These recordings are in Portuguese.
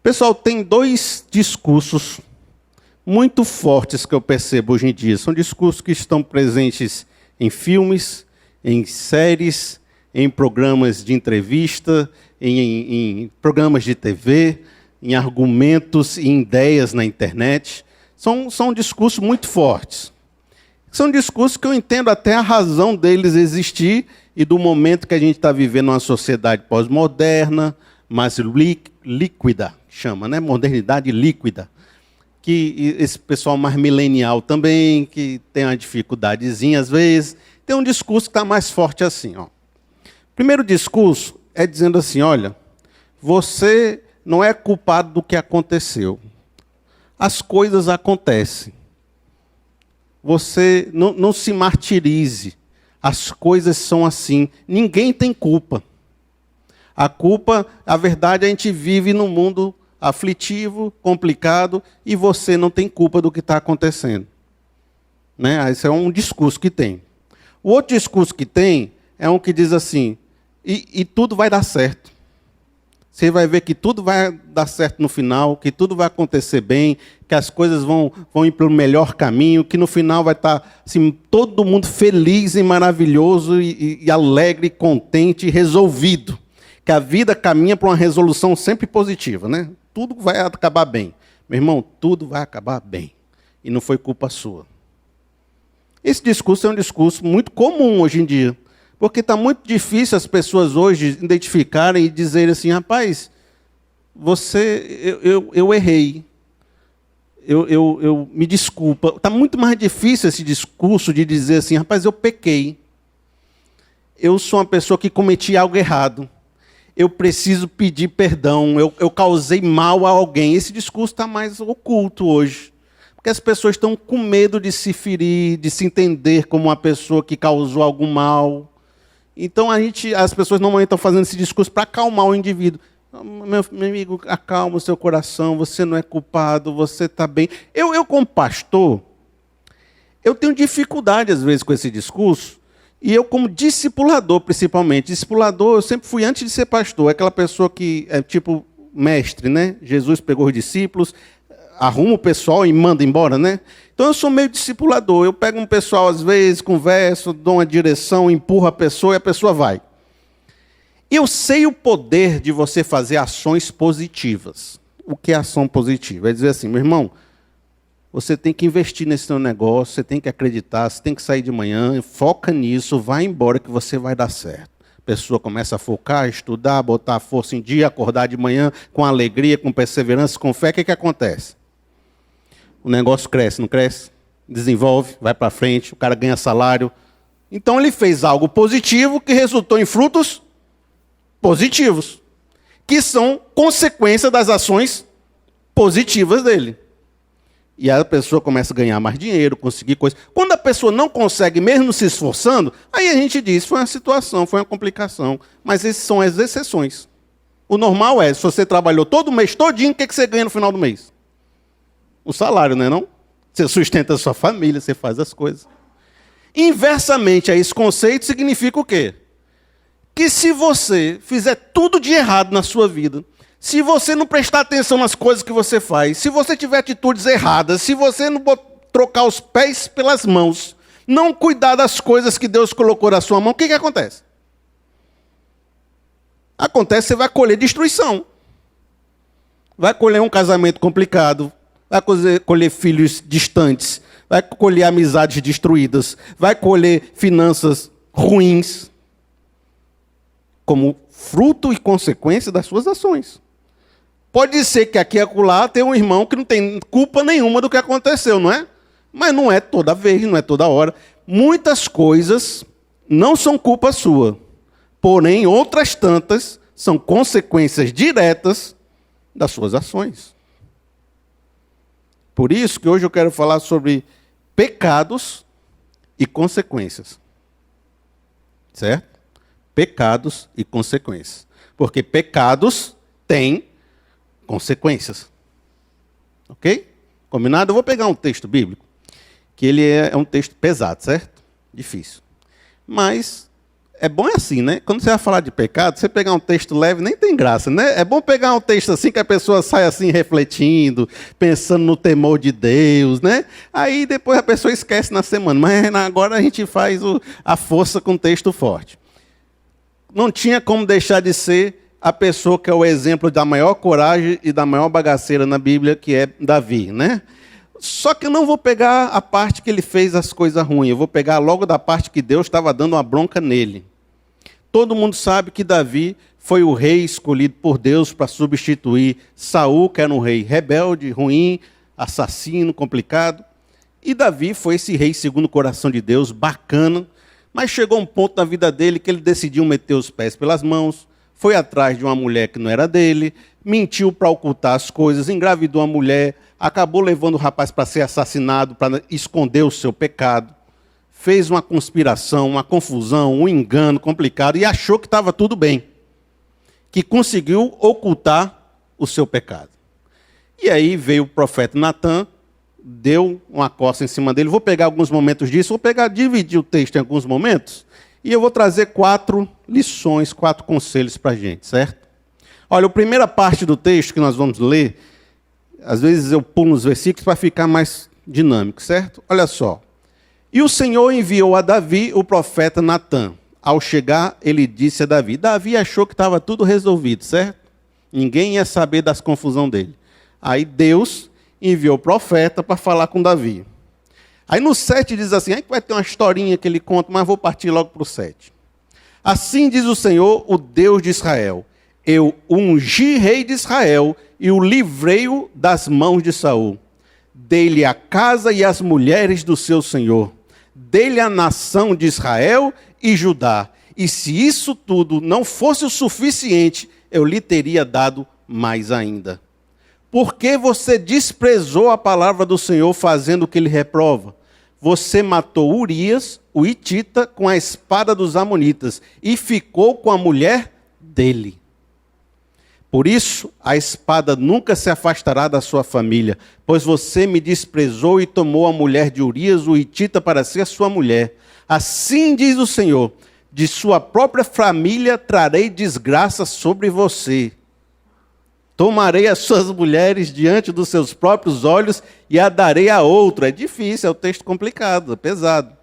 Pessoal, tem dois discursos muito fortes que eu percebo hoje em dia. São discursos que estão presentes em filmes, em séries, em programas de entrevista, em programas de TV, em argumentos e ideias na internet. São discursos muito fortes. São discursos que eu entendo até a razão deles existir e do momento que a gente está vivendo uma sociedade pós-moderna, mais líquida, chama, né? Modernidade líquida. Que esse pessoal mais milenial também, que tem uma dificuldadezinha às vezes, tem um discurso que está mais forte assim. Ó. O primeiro discurso é dizendo assim, olha, você não é culpado do que aconteceu. As coisas acontecem. Você não se martirize. As coisas são assim. Ninguém tem culpa. A culpa, a verdade, a gente vive num mundo aflitivo, complicado, e você não tem culpa do que está acontecendo. Né? Esse é um discurso que tem. O outro discurso que tem é um que diz assim, e tudo vai dar certo. Você vai ver que tudo vai dar certo no final, que tudo vai acontecer bem, que as coisas vão ir para o melhor caminho, que no final vai estar assim, todo mundo feliz e maravilhoso, e alegre, contente e resolvido. Que a vida caminha para uma resolução sempre positiva, né? Tudo vai acabar bem. Meu irmão, tudo vai acabar bem. E não foi culpa sua. Esse discurso é um discurso muito comum hoje em dia. Porque está muito difícil as pessoas hoje identificarem e dizerem assim, rapaz, eu errei. Eu me desculpa. Está muito mais difícil esse discurso de dizer assim, rapaz, eu pequei. Eu sou uma pessoa que cometi algo errado. Eu preciso pedir perdão, eu causei mal a alguém. Esse discurso está mais oculto hoje. Porque as pessoas estão com medo de se ferir, de se entender como uma pessoa que causou algum mal. Então as pessoas normalmente estão fazendo esse discurso para acalmar o indivíduo. Meu amigo, acalma o seu coração, você não é culpado, você está bem. Eu, como pastor, eu tenho dificuldade às vezes com esse discurso. E eu, como discipulador, principalmente, discipulador, eu sempre fui antes de ser pastor, é aquela pessoa que é tipo mestre, né? Jesus pegou os discípulos, arruma o pessoal e manda embora, né? Então eu sou meio discipulador, eu pego um pessoal às vezes, converso, dou uma direção, empurro a pessoa e a pessoa vai. Eu sei o poder de você fazer ações positivas. O que é ação positiva? É dizer assim, meu irmão, você tem que investir nesse seu negócio, você tem que acreditar, você tem que sair de manhã, foca nisso, vai embora que você vai dar certo. A pessoa começa a focar, estudar, botar a força em dia, acordar de manhã com alegria, com perseverança, com fé. O que acontece? O negócio cresce, não cresce? Desenvolve, vai para frente, o cara ganha salário. Então ele fez algo positivo que resultou em frutos positivos, que são consequência das ações positivas dele. E a pessoa começa a ganhar mais dinheiro, conseguir coisas. Quando a pessoa não consegue, mesmo se esforçando, aí a gente diz, foi uma situação, foi uma complicação. Mas essas são as exceções. O normal é, se você trabalhou todo mês todinho, o que você ganha no final do mês? O salário, não é não? Você sustenta a sua família, você faz as coisas. Inversamente a esse conceito, significa o quê? Que se você fizer tudo de errado na sua vida, se você não prestar atenção nas coisas que você faz, se você tiver atitudes erradas, se você não trocar os pés pelas mãos, não cuidar das coisas que Deus colocou na sua mão, o que acontece? Acontece que você vai colher destruição. Vai colher um casamento complicado, vai colher filhos distantes, vai colher amizades destruídas, vai colher finanças ruins, como fruto e consequência das suas ações. Pode ser que aqui e acolá tenha um irmão que não tem culpa nenhuma do que aconteceu, não é? Mas não é toda vez, não é toda hora. Muitas coisas não são culpa sua. Porém, outras tantas são consequências diretas das suas ações. Por isso que hoje eu quero falar sobre pecados e consequências. Certo? Pecados e consequências. Porque pecados têm consequências. Ok? Combinado? Eu vou pegar um texto bíblico, que ele é um texto pesado, certo? Difícil. Mas É bom assim, né? Quando você vai falar de pecado, você pegar um texto leve nem tem graça, né? É bom pegar um texto assim que a pessoa sai assim refletindo, pensando no temor de Deus, né? Aí depois a pessoa esquece na semana. Mas agora a gente faz a força com texto forte. Não tinha como deixar de ser a pessoa que é o exemplo da maior coragem e da maior bagaceira na Bíblia, que é Davi, né? Só que eu não vou pegar a parte que ele fez as coisas ruins, eu vou pegar logo da parte que Deus estava dando uma bronca nele. Todo mundo sabe que Davi foi o rei escolhido por Deus para substituir Saul, que era um rei rebelde, ruim, assassino, complicado. E Davi foi esse rei segundo o coração de Deus, bacana, mas chegou um ponto na vida dele que ele decidiu meter os pés pelas mãos, foi atrás de uma mulher que não era dele, mentiu para ocultar as coisas, engravidou a mulher, acabou levando o rapaz para ser assassinado, para esconder o seu pecado. Fez uma conspiração, uma confusão, um engano complicado e achou que estava tudo bem. Que conseguiu ocultar o seu pecado. E aí veio o profeta Natan, deu uma coça em cima dele. Vou pegar alguns momentos disso, dividir o texto em alguns momentos, e eu vou trazer 4 lições, 4 conselhos para a gente, certo? Olha, a primeira parte do texto que nós vamos ler, às vezes eu pulo nos versículos para ficar mais dinâmico, certo? Olha só. E o Senhor enviou a Davi o profeta Natan. Ao chegar, ele disse a Davi. Davi achou que estava tudo resolvido, certo? Ninguém ia saber das confusões dele. Aí Deus enviou o profeta para falar com Davi. Aí no 7 diz assim, aí vai ter uma historinha que ele conta, mas vou partir logo para o 7. Assim diz o Senhor, o Deus de Israel. Eu ungi rei de Israel e o livrei-o das mãos de Saul. Dei-lhe a casa e as mulheres do seu senhor. Dei-lhe a nação de Israel e Judá. E se isso tudo não fosse o suficiente, eu lhe teria dado mais ainda. Por que você desprezou a palavra do Senhor fazendo o que ele reprova? Você matou Urias, o hitita, com a espada dos amonitas e ficou com a mulher dele. Por isso, a espada nunca se afastará da sua família, pois você me desprezou e tomou a mulher de Urias, o hitita, para ser sua mulher. Assim diz o Senhor, de sua própria família trarei desgraça sobre você. Tomarei as suas mulheres diante dos seus próprios olhos e a darei a outro. É difícil, é um texto complicado, é pesado.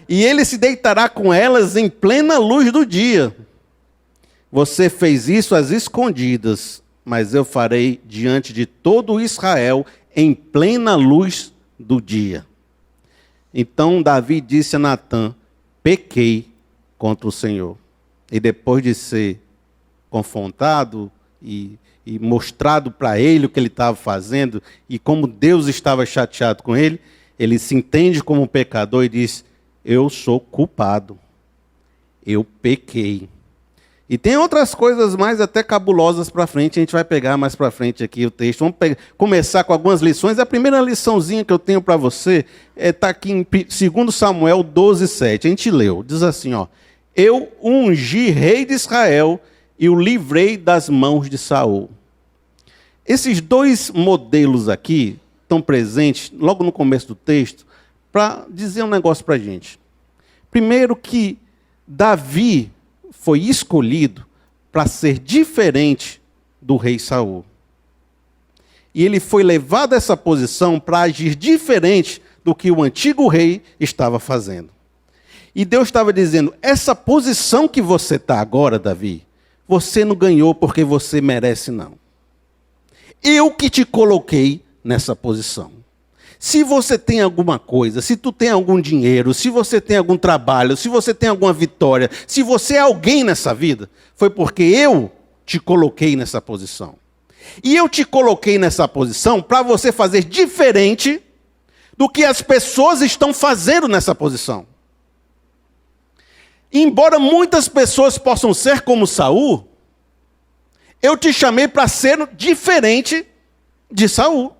E ele se deitará com elas em plena luz do dia. Você fez isso às escondidas, mas eu farei diante de todo Israel em plena luz do dia. Então Davi disse a Natan, pequei contra o Senhor. E depois de ser confrontado e mostrado para ele o que ele estava fazendo e como Deus estava chateado com ele, ele se entende como um pecador e diz, eu sou culpado, eu pequei. E tem outras coisas mais até cabulosas para frente, a gente vai pegar mais para frente aqui o texto. Vamos começar com algumas lições. A primeira liçãozinha que eu tenho para você está aqui em 2 Samuel 12:7. A gente leu, diz assim, ó, eu ungi rei de Israel e o livrei das mãos de Saul. Esses 2 modelos aqui estão presentes logo no começo do texto para dizer um negócio para a gente. Primeiro que Davi foi escolhido para ser diferente do rei Saul. E ele foi levado a essa posição para agir diferente do que o antigo rei estava fazendo. E Deus estava dizendo, essa posição que você está agora, Davi, você não ganhou porque você merece, não. Eu que te coloquei nessa posição. Se você tem alguma coisa, se tu tem algum dinheiro, se você tem algum trabalho, se você tem alguma vitória, se você é alguém nessa vida, foi porque eu te coloquei nessa posição. E eu te coloquei nessa posição para você fazer diferente do que as pessoas estão fazendo nessa posição. Embora muitas pessoas possam ser como Saul, eu te chamei para ser diferente de Saul.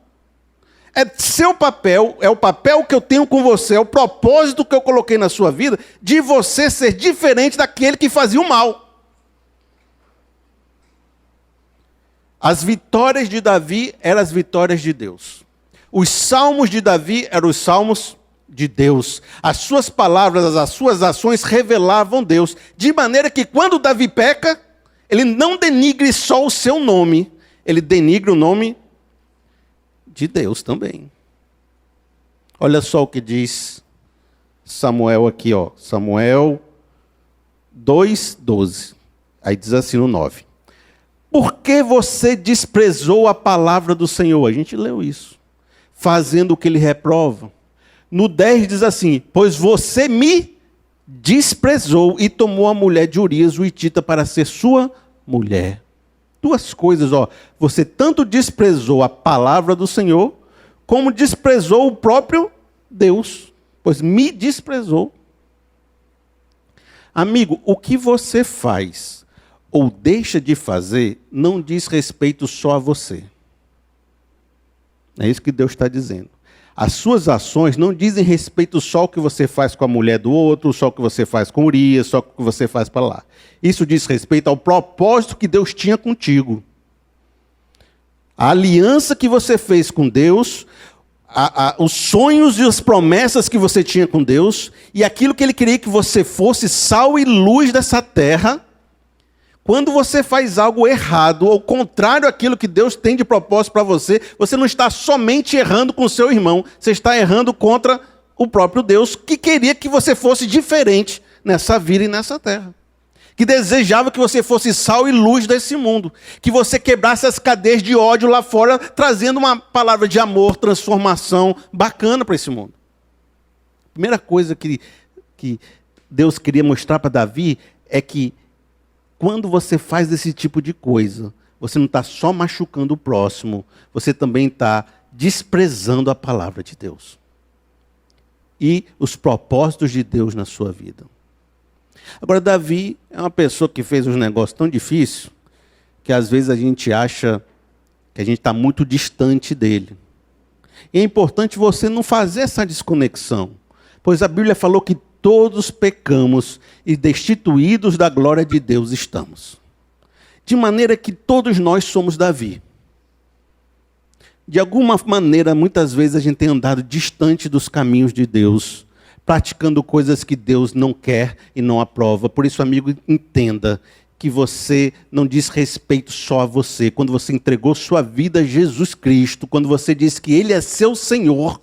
É seu papel, é o papel que eu tenho com você, é o propósito que eu coloquei na sua vida, de você ser diferente daquele que fazia o mal. As vitórias de Davi eram as vitórias de Deus. Os salmos de Davi eram os salmos de Deus. As suas palavras, as suas ações revelavam Deus. De maneira que quando Davi peca, ele não denigre só o seu nome, ele denigre o nome de Deus também. Olha só o que diz Samuel aqui, ó. Samuel 2:12. Aí diz assim no 9. Por que você desprezou a palavra do Senhor? A gente leu isso. Fazendo o que ele reprova. No 10 diz assim, pois você me desprezou e tomou a mulher de Urias, o hitita, para ser sua mulher. Duas coisas, ó. Você tanto desprezou a palavra do Senhor, como desprezou o próprio Deus. Pois me desprezou. Amigo, o que você faz ou deixa de fazer não diz respeito só a você. É isso que Deus está dizendo. As suas ações não dizem respeito só ao que você faz com a mulher do outro, só o que você faz com Urias, só o que você faz para lá. Isso diz respeito ao propósito que Deus tinha contigo. A aliança que você fez com Deus, os sonhos e as promessas que você tinha com Deus, e aquilo que Ele queria que você fosse sal e luz dessa terra. Quando você faz algo errado, ou contrário àquilo que Deus tem de propósito para você, você não está somente errando com o seu irmão, você está errando contra o próprio Deus, que queria que você fosse diferente nessa vida e nessa terra. Que desejava que você fosse sal e luz desse mundo. Que você quebrasse as cadeias de ódio lá fora, trazendo uma palavra de amor, transformação bacana para esse mundo. A primeira coisa que Deus queria mostrar para Davi é que quando você faz esse tipo de coisa, você não está só machucando o próximo, você também está desprezando a palavra de Deus. E os propósitos de Deus na sua vida. Agora, Davi é uma pessoa que fez uns negócios tão difíceis, que às vezes a gente acha que a gente está muito distante dele. E é importante você não fazer essa desconexão, pois a Bíblia falou que todos pecamos e destituídos da glória de Deus estamos. De maneira que todos nós somos Davi. De alguma maneira, muitas vezes a gente tem andado distante dos caminhos de Deus, praticando coisas que Deus não quer e não aprova. Por isso, amigo, entenda que você não diz respeito só a você. Quando você entregou sua vida a Jesus Cristo, quando você diz que Ele é seu Senhor,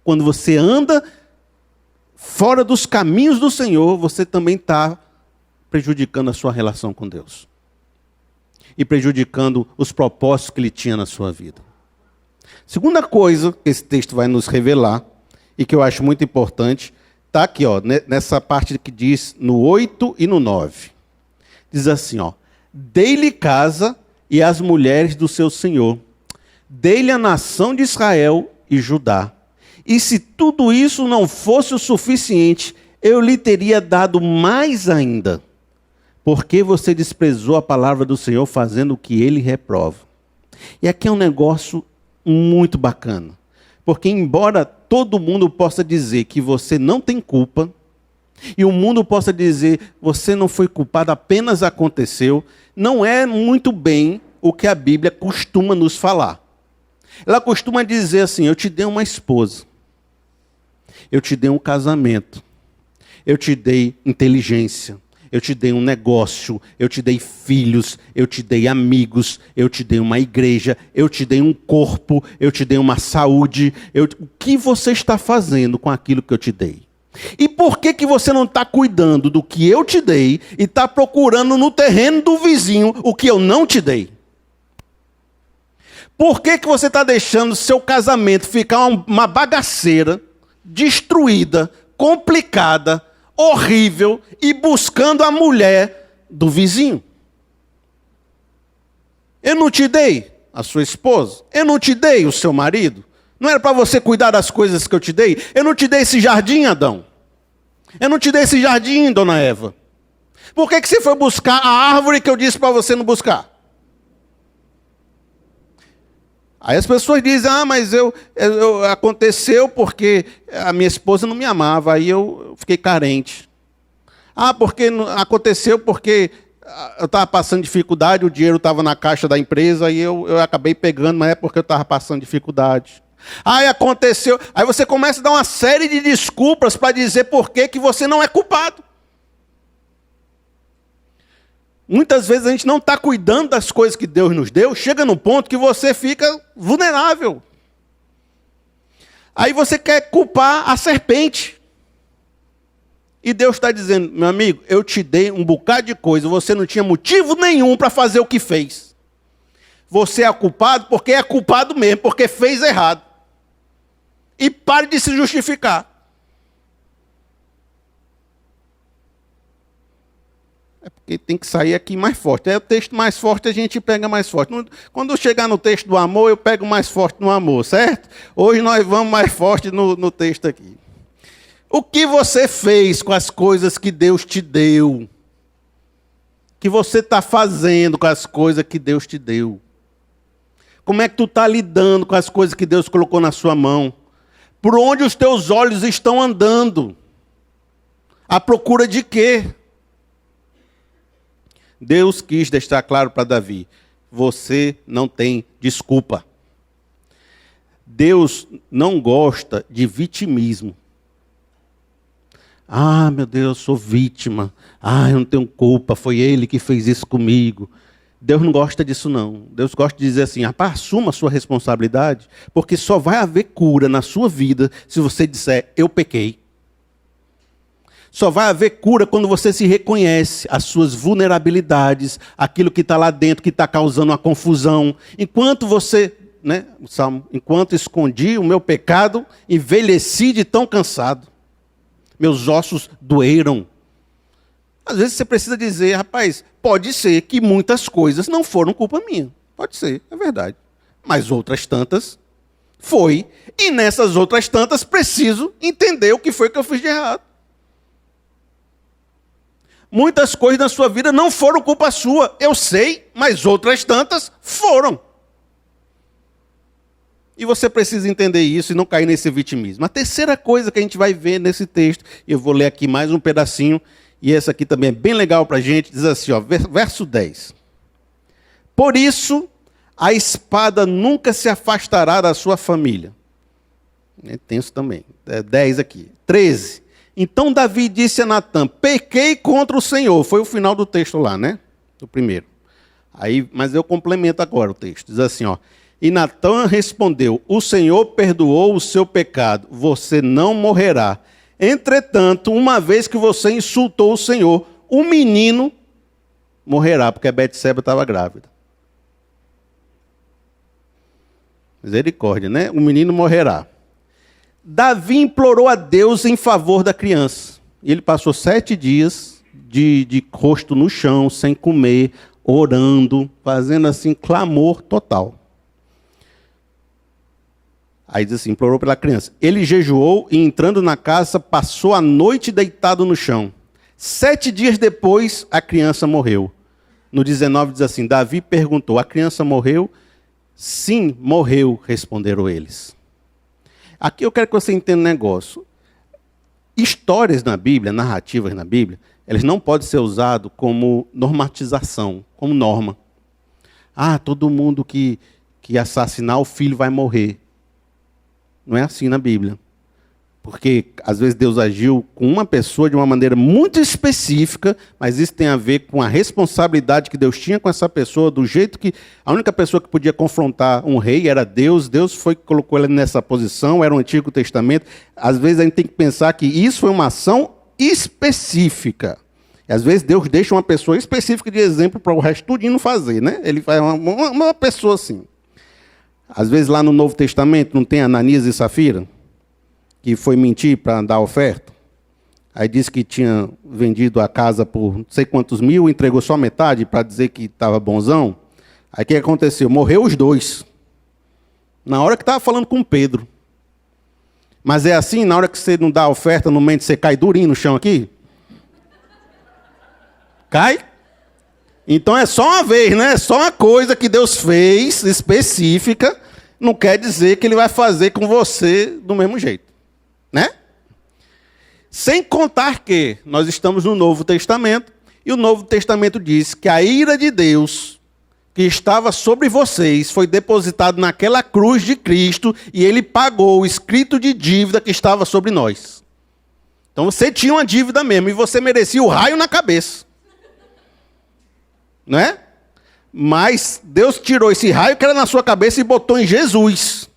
quando você anda fora dos caminhos do Senhor, você também está prejudicando a sua relação com Deus. E prejudicando os propósitos que Ele tinha na sua vida. Segunda coisa que esse texto vai nos revelar, e que eu acho muito importante, está aqui, ó, nessa parte que diz no 8 e no 9. Diz assim, ó, dei-lhe casa e as mulheres do seu senhor, dei-lhe a nação de Israel e Judá. E se tudo isso não fosse o suficiente, eu lhe teria dado mais ainda, porque você desprezou a palavra do Senhor fazendo o que Ele reprova. E aqui é um negócio muito bacana, porque embora todo mundo possa dizer que você não tem culpa, e o mundo possa dizer você não foi culpado, apenas aconteceu, não é muito bem o que a Bíblia costuma nos falar. Ela costuma dizer assim, eu te dei uma esposa, eu te dei um casamento, eu te dei inteligência, eu te dei um negócio, eu te dei filhos, eu te dei amigos, eu te dei uma igreja, eu te dei um corpo, eu te dei uma saúde. O que você está fazendo com aquilo que eu te dei? E por que você não está cuidando do que eu te dei e está procurando no terreno do vizinho o que eu não te dei? Por que você está deixando seu casamento ficar uma bagaceira, destruída, complicada, horrível, e buscando a mulher do vizinho? Eu não te dei a sua esposa? Eu não te dei o seu marido? Não era para você cuidar das coisas que eu te dei? Eu não te dei esse jardim, Adão? Eu não te dei esse jardim, dona Eva? Por que você foi buscar a árvore que eu disse para você não buscar? Aí as pessoas dizem, mas aconteceu porque a minha esposa não me amava, aí eu fiquei carente. Aconteceu porque eu estava passando dificuldade, o dinheiro estava na caixa da empresa, e eu acabei pegando, mas é porque eu estava passando dificuldade. Ai, aconteceu. Aí você começa a dar uma série de desculpas para dizer por que você não é culpado. Muitas vezes a gente não está cuidando das coisas que Deus nos deu, chega num ponto que você fica vulnerável. Aí você quer culpar a serpente. E Deus está dizendo, meu amigo, eu te dei um bocado de coisa, você não tinha motivo nenhum para fazer o que fez. Você é culpado porque é culpado mesmo, porque fez errado. E pare de se justificar. É porque tem que sair aqui mais forte. É o texto mais forte, a gente pega mais forte. Quando eu chegar no texto do amor, eu pego mais forte no amor, certo? Hoje nós vamos mais forte no texto aqui. O que você fez com as coisas que Deus te deu? O que você está fazendo com as coisas que Deus te deu? Como é que tu está lidando com as coisas que Deus colocou na sua mão? Por onde os teus olhos estão andando? À procura de quê? Deus quis deixar claro para Davi, você não tem desculpa. Deus não gosta de vitimismo. Ah, meu Deus, eu sou vítima. Ah, eu não tenho culpa, foi ele que fez isso comigo. Deus não gosta disso não. Deus gosta de dizer assim, rapaz, assuma a sua responsabilidade, porque só vai haver cura na sua vida se você disser, eu pequei. Só vai haver cura quando você se reconhece as suas vulnerabilidades, aquilo que está lá dentro, que está causando uma confusão. Enquanto você, né, o Salmo, enquanto escondi o meu pecado, envelheci de tão cansado. Meus ossos doeram. Às vezes você precisa dizer, rapaz, pode ser que muitas coisas não foram culpa minha. Pode ser, é verdade. Mas outras tantas foi. E nessas outras tantas preciso entender o que foi que eu fiz de errado. Muitas coisas na sua vida não foram culpa sua, eu sei, mas outras tantas foram. E você precisa entender isso e não cair nesse vitimismo. A terceira coisa que a gente vai ver nesse texto, eu vou ler aqui mais um pedacinho, e essa aqui também é bem legal para a gente, diz assim, ó, verso 10. Por isso, a espada nunca se afastará da sua família. É tenso também, 10 aqui. 13. Então Davi disse a Natã, pequei contra o Senhor. Foi o final do texto lá, né? Do primeiro. Aí, mas eu complemento agora o texto. Diz assim, ó. E Natã respondeu, o Senhor perdoou o seu pecado, você não morrerá. Entretanto, uma vez que você insultou o Senhor, o menino morrerá, porque a Betseba estava grávida. Misericórdia, né? O menino morrerá. Davi implorou a Deus em favor da criança. Ele passou 7 dias de rosto no chão, sem comer, orando, fazendo assim, clamor total. Aí diz assim, implorou pela criança. Ele jejuou e entrando na casa, passou a noite deitado no chão. 7 dias depois, a criança morreu. No 19 diz assim, Davi perguntou, a criança morreu? Sim, morreu, responderam eles. Aqui eu quero que você entenda um negócio. Histórias na Bíblia, narrativas na Bíblia, elas não podem ser usadas como normatização, como norma. Ah, todo mundo que assassinar o filho vai morrer. Não é assim na Bíblia. Porque, às vezes, Deus agiu com uma pessoa de uma maneira muito específica, mas isso tem a ver com a responsabilidade que Deus tinha com essa pessoa, do jeito que a única pessoa que podia confrontar um rei era Deus. Deus foi que colocou ele nessa posição, era o Antigo Testamento. Às vezes, a gente tem que pensar que isso foi uma ação específica. E, às vezes, Deus deixa uma pessoa específica de exemplo para o resto tudinho não fazer, né? Ele faz uma pessoa assim. Às vezes, lá no Novo Testamento, não tem Ananias e Safira? Que foi mentir para dar oferta. Aí disse que tinha vendido a casa por não sei quantos mil, entregou só metade para dizer que estava bonzão. Aí o que aconteceu? Morreu os dois. Na hora que estava falando com Pedro. Mas é assim, na hora que você não dá a oferta, no momento você cai durinho no chão aqui? Cai? Então é só uma vez, né? É só uma coisa que Deus fez, específica, não quer dizer que Ele vai fazer com você do mesmo jeito. Né? Sem contar que nós estamos no Novo Testamento, e o Novo Testamento diz que a ira de Deus que estava sobre vocês foi depositado naquela cruz de Cristo e ele pagou o escrito de dívida que estava sobre nós. Então você tinha uma dívida mesmo e você merecia o raio na cabeça. Não é? Mas Deus tirou esse raio que era na sua cabeça e botou em Jesus.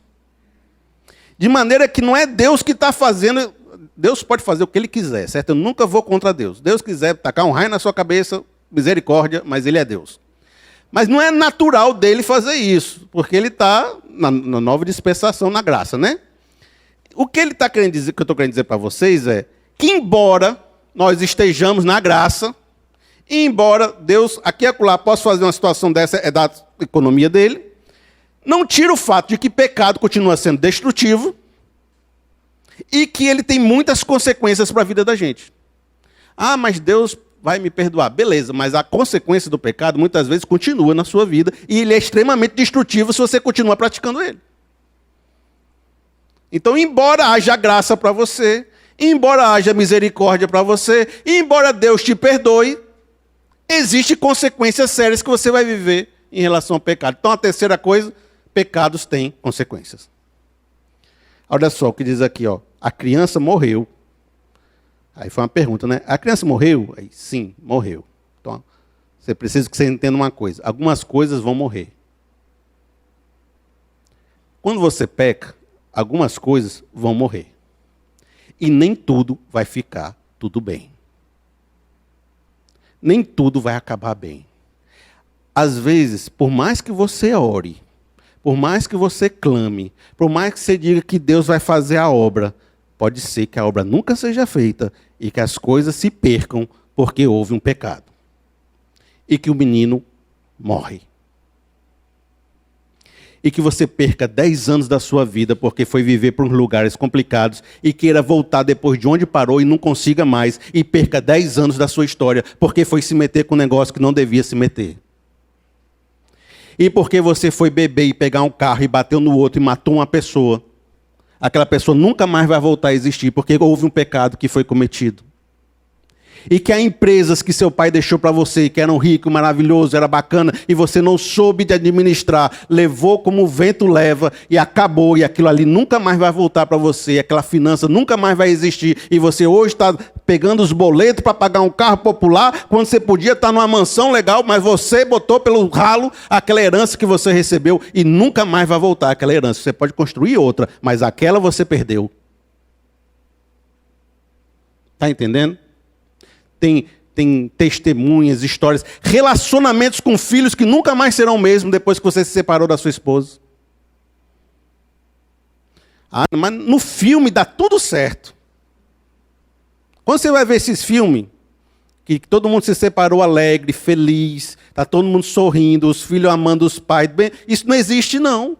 De maneira que não é Deus que está fazendo. Deus pode fazer o que Ele quiser, certo? Eu nunca vou contra Deus. Deus quiser tacar um raio na sua cabeça, misericórdia, mas Ele é Deus. Mas não é natural dele fazer isso, porque Ele está na nova dispensação, na graça, né? O que Ele está querendo dizer, que eu estou querendo dizer para vocês é que embora nós estejamos na graça, e embora Deus, aqui e acolá, possa fazer uma situação dessa, é da economia dele, não tira o fato de que pecado continua sendo destrutivo e que ele tem muitas consequências para a vida da gente. Ah, mas Deus vai me perdoar. Beleza, mas a consequência do pecado muitas vezes continua na sua vida e ele é extremamente destrutivo se você continua praticando ele. Então, embora haja graça para você, embora haja misericórdia para você, embora Deus te perdoe, existem consequências sérias que você vai viver em relação ao pecado. Então, a terceira coisa, pecados têm consequências. Olha só o que diz aqui, ó. A criança morreu. Aí foi uma pergunta, né? A criança morreu? Aí, sim, morreu. Então, você precisa que você entenda uma coisa. Algumas coisas vão morrer. Quando você peca, algumas coisas vão morrer. E nem tudo vai ficar tudo bem. Nem tudo vai acabar bem. Às vezes, por mais que você ore, por mais que você clame, por mais que você diga que Deus vai fazer a obra, pode ser que a obra nunca seja feita e que as coisas se percam porque houve um pecado. E que o menino morre. E que você perca 10 anos da sua vida porque foi viver por lugares complicados e queira voltar depois de onde parou e não consiga mais e perca 10 anos da sua história porque foi se meter com um negócio que não devia se meter. E porque você foi beber e pegar um carro e bateu no outro e matou uma pessoa, aquela pessoa nunca mais vai voltar a existir porque houve um pecado que foi cometido. E que há empresas que seu pai deixou para você, que eram ricos, maravilhosos, era bacana, e você não soube de administrar, levou como o vento leva e acabou, e aquilo ali nunca mais vai voltar para você, aquela finança nunca mais vai existir, e você hoje está pegando os boletos para pagar um carro popular, quando você podia estar numa mansão legal, mas você botou pelo ralo aquela herança que você recebeu, e nunca mais vai voltar aquela herança. Você pode construir outra, mas aquela você perdeu. Está entendendo? Tem testemunhas, histórias, relacionamentos com filhos que nunca mais serão o mesmo depois que você se separou da sua esposa. Ah, mas no filme dá tudo certo. Quando você vai ver esses filmes, que todo mundo se separou alegre, feliz, está todo mundo sorrindo, os filhos amando os pais, bem, isso não existe não.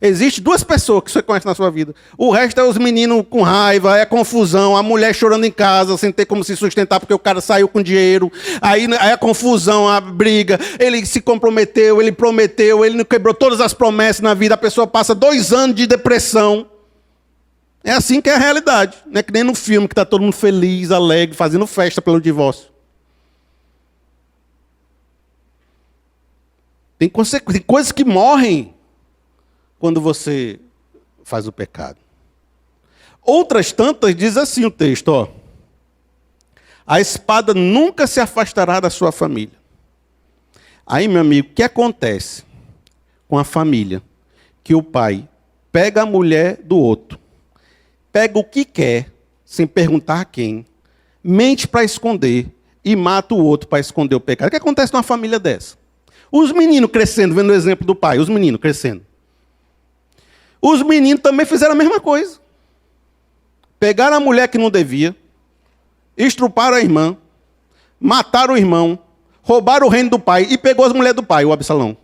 Existem 2 pessoas que você conhece na sua vida. O resto é os meninos com raiva, é confusão, a mulher chorando em casa, sem ter como se sustentar porque o cara saiu com dinheiro. Aí a confusão, a briga, ele se comprometeu, ele prometeu, ele quebrou todas as promessas na vida, a pessoa passa 2 anos de depressão. É assim que é a realidade. Não é que nem no filme que está todo mundo feliz, alegre, fazendo festa pelo divórcio. Tem coisas que morrem quando você faz o pecado. Outras tantas, diz assim o texto, ó. A espada nunca se afastará da sua família. Aí, meu amigo, o que acontece com a família? Que o pai pega a mulher do outro, pega o que quer, sem perguntar a quem, mente para esconder e mata o outro para esconder o pecado. O que acontece numa família dessa? Os meninos crescendo, vendo o exemplo do pai, os meninos crescendo. Os meninos também fizeram a mesma coisa. Pegaram a mulher que não devia, estruparam a irmã, mataram o irmão, roubaram o reino do pai e pegou as mulheres do pai, o Absalão.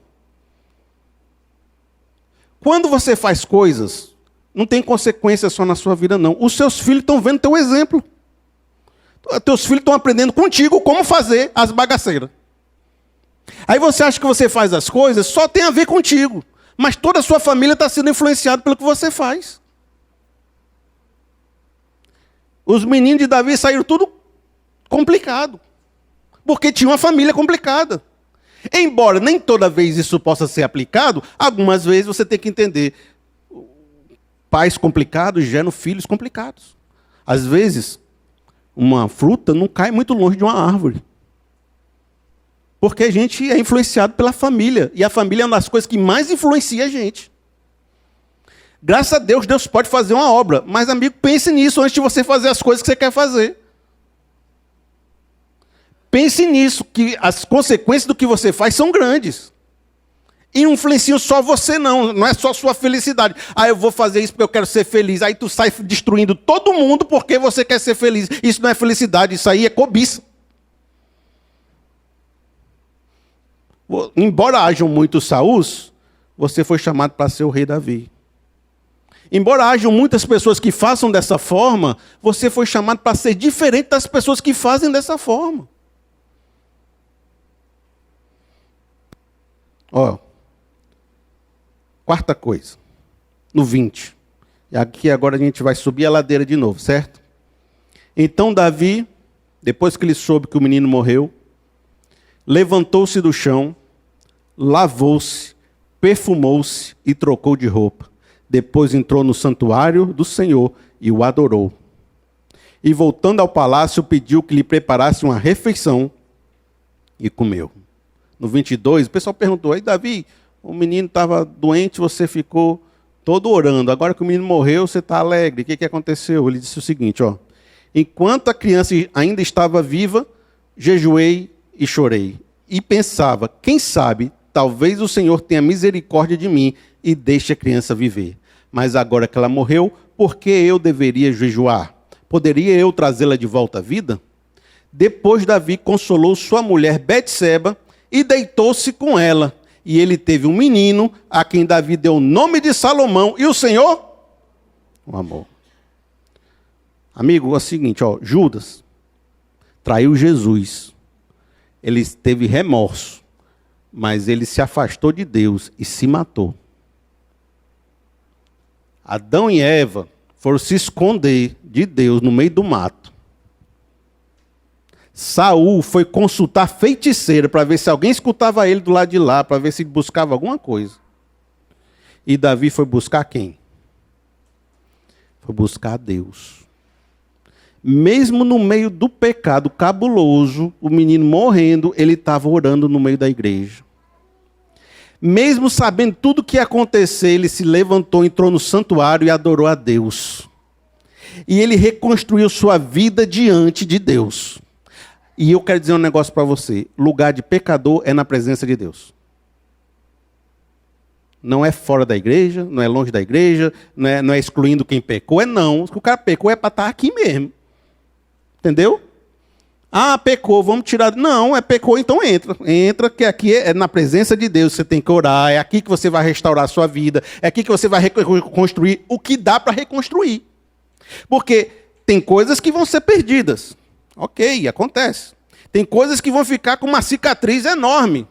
Quando você faz coisas, não tem consequência só na sua vida, não. Os seus filhos estão vendo teu exemplo. Teus filhos estão aprendendo contigo como fazer as bagaceiras. Aí você acha que você faz as coisas, só tem a ver contigo. Mas toda a sua família está sendo influenciada pelo que você faz. Os meninos de Davi saíram tudo complicado. Porque tinha uma família complicada. Embora nem toda vez isso possa ser aplicado, algumas vezes você tem que entender. Pais complicados geram filhos complicados. Às vezes, uma fruta não cai muito longe de uma árvore. Porque a gente é influenciado pela família. E a família é uma das coisas que mais influencia a gente. Graças a Deus, Deus pode fazer uma obra. Mas, amigo, pense nisso antes de você fazer as coisas que você quer fazer. Pense nisso, que as consequências do que você faz são grandes. E não influenciam só você, não é só sua felicidade. Ah, eu vou fazer isso porque eu quero ser feliz. Aí tu sai destruindo todo mundo porque você quer ser feliz. Isso não é felicidade, isso aí é cobiça. Embora hajam muitos Saús, você foi chamado para ser o rei Davi. Embora hajam muitas pessoas que façam dessa forma, você foi chamado para ser diferente das pessoas que fazem dessa forma. Ó, quarta coisa, no 20. E aqui agora a gente vai subir a ladeira de novo, certo? Então Davi, depois que ele soube que o menino morreu, levantou-se do chão, lavou-se, perfumou-se e trocou de roupa. Depois entrou no santuário do Senhor e o adorou. E voltando ao palácio, pediu que lhe preparasse uma refeição e comeu. No 22, o pessoal perguntou, aí Davi, o menino estava doente, você ficou todo orando. Agora que o menino morreu, você está alegre. O que aconteceu? Ele disse o seguinte, ó. Enquanto a criança ainda estava viva, jejuei e chorei. E pensava, quem sabe, talvez o Senhor tenha misericórdia de mim e deixe a criança viver. Mas agora que ela morreu, por que eu deveria jejuar? Poderia eu trazê-la de volta à vida? Depois Davi consolou sua mulher Betseba e deitou-se com ela. E ele teve um menino, a quem Davi deu o nome de Salomão, e o Senhor o amou. Amigo, é o seguinte, ó, Judas traiu Jesus. Ele teve remorso, mas ele se afastou de Deus e se matou. Adão e Eva foram se esconder de Deus no meio do mato. Saul foi consultar feiticeira para ver se alguém escutava ele do lado de lá, para ver se buscava alguma coisa. E Davi foi buscar quem? Foi buscar Deus. Mesmo no meio do pecado cabuloso, o menino morrendo, ele estava orando no meio da igreja. Mesmo sabendo tudo o que ia acontecer, ele se levantou, entrou no santuário e adorou a Deus. E ele reconstruiu sua vida diante de Deus. E eu quero dizer um negócio para você. Lugar de pecador é na presença de Deus. Não é fora da igreja, não é longe da igreja, não é excluindo quem pecou, não. O cara pecou é para estar aqui mesmo. Entendeu? Ah, pecou, vamos tirar. Não, pecou, então entra. Entra, que aqui é na presença de Deus, você tem que orar, é aqui que você vai restaurar a sua vida, é aqui que você vai reconstruir o que dá para reconstruir. Porque tem coisas que vão ser perdidas. Ok, acontece. Tem coisas que vão ficar com uma cicatriz enorme.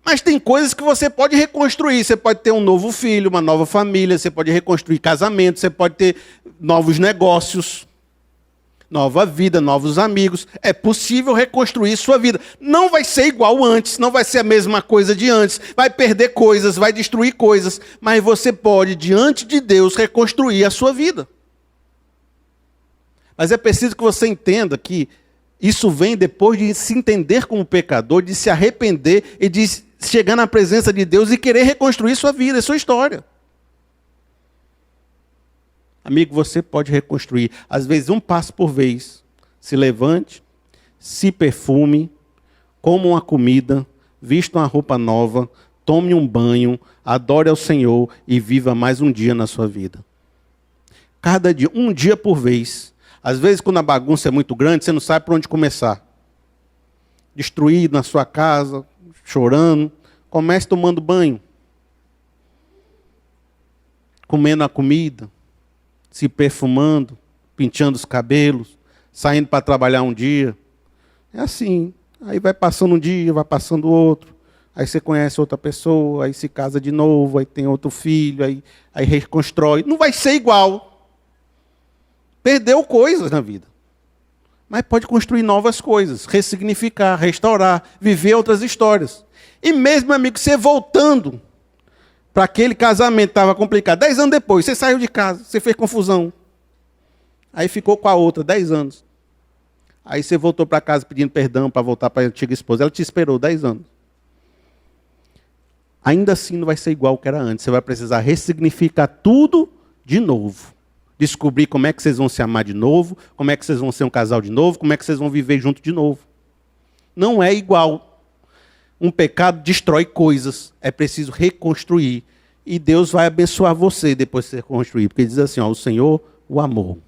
Mas tem coisas que você pode reconstruir. Você pode ter um novo filho, uma nova família, você pode reconstruir casamento, você pode ter novos negócios, nova vida, novos amigos. É possível reconstruir sua vida. Não vai ser igual antes, não vai ser a mesma coisa de antes. Vai perder coisas, vai destruir coisas. Mas você pode, diante de Deus, reconstruir a sua vida. Mas é preciso que você entenda que isso vem depois de se entender como pecador, de se arrepender e de chegar na presença de Deus e querer reconstruir sua vida, sua história. Amigo, você pode reconstruir, às vezes um passo por vez. Se levante, se perfume, coma uma comida, vista uma roupa nova, tome um banho, adore ao Senhor e viva mais um dia na sua vida. Cada dia, um dia por vez. Às vezes, quando a bagunça é muito grande, você não sabe por onde começar. Destruído na sua casa, chorando, comece tomando banho. Comendo a comida, se perfumando, penteando os cabelos, saindo para trabalhar um dia. É assim. Aí vai passando um dia, vai passando outro. Aí você conhece outra pessoa, aí se casa de novo, aí tem outro filho, aí reconstrói. Não vai ser igual. Perdeu coisas na vida. Mas pode construir novas coisas, ressignificar, restaurar, viver outras histórias. E mesmo, amigo, você voltando para aquele casamento que estava complicado, 10 anos depois, você saiu de casa, você fez confusão. Aí ficou com a outra, 10 anos. Aí você voltou para casa pedindo perdão para voltar para a antiga esposa. Ela te esperou 10 anos. Ainda assim não vai ser igual ao que era antes. Você vai precisar ressignificar tudo de novo. Descobrir como é que vocês vão se amar de novo, como é que vocês vão ser um casal de novo, como é que vocês vão viver junto de novo. Não é igual. Um pecado destrói coisas. É preciso reconstruir. E Deus vai abençoar você depois de você reconstruir. Porque ele diz assim, ó, o Senhor o amou.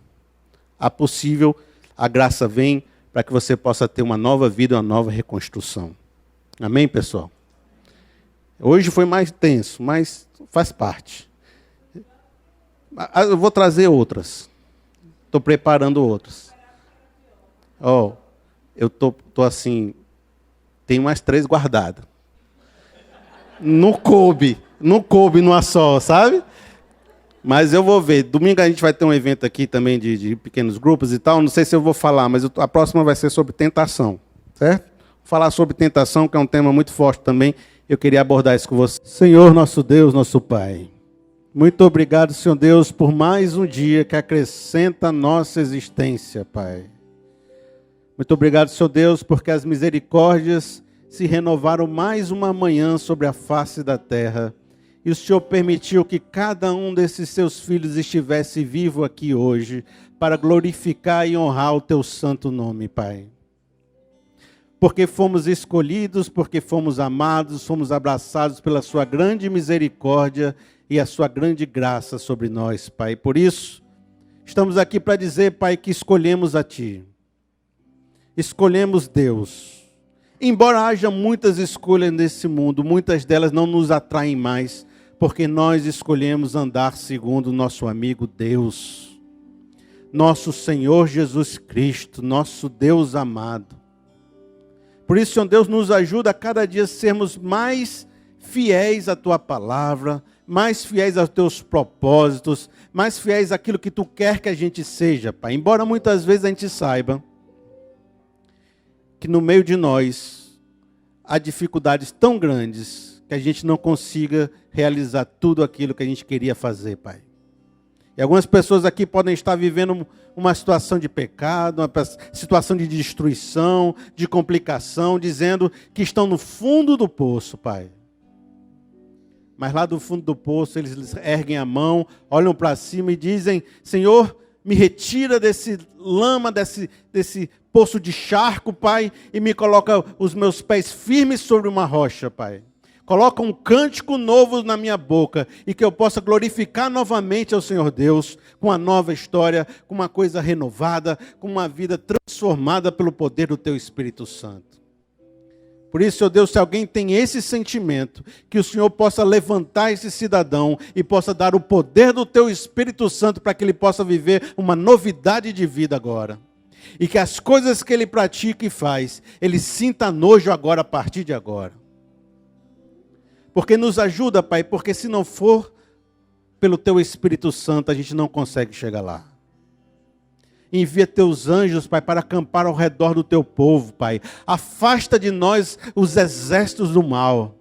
A graça vem para que você possa ter uma nova vida, uma nova reconstrução. Amém, pessoal? Hoje foi mais tenso, mas faz parte. Eu vou trazer outras. Estou preparando outras. Eu tô assim, tem mais 3 guardadas. Não coube numa só, sabe? Mas eu vou ver. Domingo a gente vai ter um evento aqui também de pequenos grupos e tal. Não sei se eu vou falar, mas a próxima vai ser sobre tentação. Certo? Vou falar sobre tentação, que é um tema muito forte também. Eu queria abordar isso com você. Senhor, nosso Deus, nosso Pai. Muito obrigado, Senhor Deus, por mais um dia que acrescenta a nossa existência, Pai. Muito obrigado, Senhor Deus, porque as misericórdias se renovaram mais uma manhã sobre a face da terra. E o Senhor permitiu que cada um desses seus filhos estivesse vivo aqui hoje para glorificar e honrar o teu santo nome, Pai. Porque fomos escolhidos, porque fomos amados, fomos abraçados pela sua grande misericórdia e a sua grande graça sobre nós, Pai. Por isso, estamos aqui para dizer, Pai, que escolhemos a Ti. Escolhemos Deus. Embora haja muitas escolhas nesse mundo, muitas delas não nos atraem mais, porque nós escolhemos andar segundo o nosso amigo Deus, nosso Senhor Jesus Cristo, nosso Deus amado. Por isso, Senhor Deus, nos ajuda a cada dia sermos mais fiéis à Tua palavra, mais fiéis aos Teus propósitos, mais fiéis àquilo que Tu quer que a gente seja, Pai. Embora muitas vezes a gente saiba que no meio de nós há dificuldades tão grandes que a gente não consiga realizar tudo aquilo que a gente queria fazer, Pai. E algumas pessoas aqui podem estar vivendo uma situação de pecado, uma situação de destruição, de complicação, dizendo que estão no fundo do poço, Pai. Mas lá do fundo do poço, eles erguem a mão, olham para cima e dizem, Senhor, me retira desse lama, desse poço de charco, Pai, e me coloca os meus pés firmes sobre uma rocha, Pai. Coloca um cântico novo na minha boca e que eu possa glorificar novamente ao Senhor Deus com uma nova história, com uma coisa renovada, com uma vida transformada pelo poder do Teu Espírito Santo. Por isso, Senhor Deus, se alguém tem esse sentimento, que o Senhor possa levantar esse cidadão e possa dar o poder do Teu Espírito Santo para que ele possa viver uma novidade de vida agora. E que as coisas que ele pratica e faz, ele sinta nojo agora, a partir de agora. Porque nos ajuda, Pai, porque se não for pelo Teu Espírito Santo, a gente não consegue chegar lá. Envia Teus anjos, Pai, para acampar ao redor do Teu povo, Pai. Afasta de nós os exércitos do mal.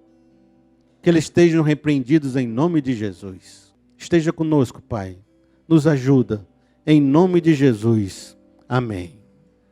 Que eles estejam repreendidos em nome de Jesus. Esteja conosco, Pai. Nos ajuda. Em nome de Jesus. Amém.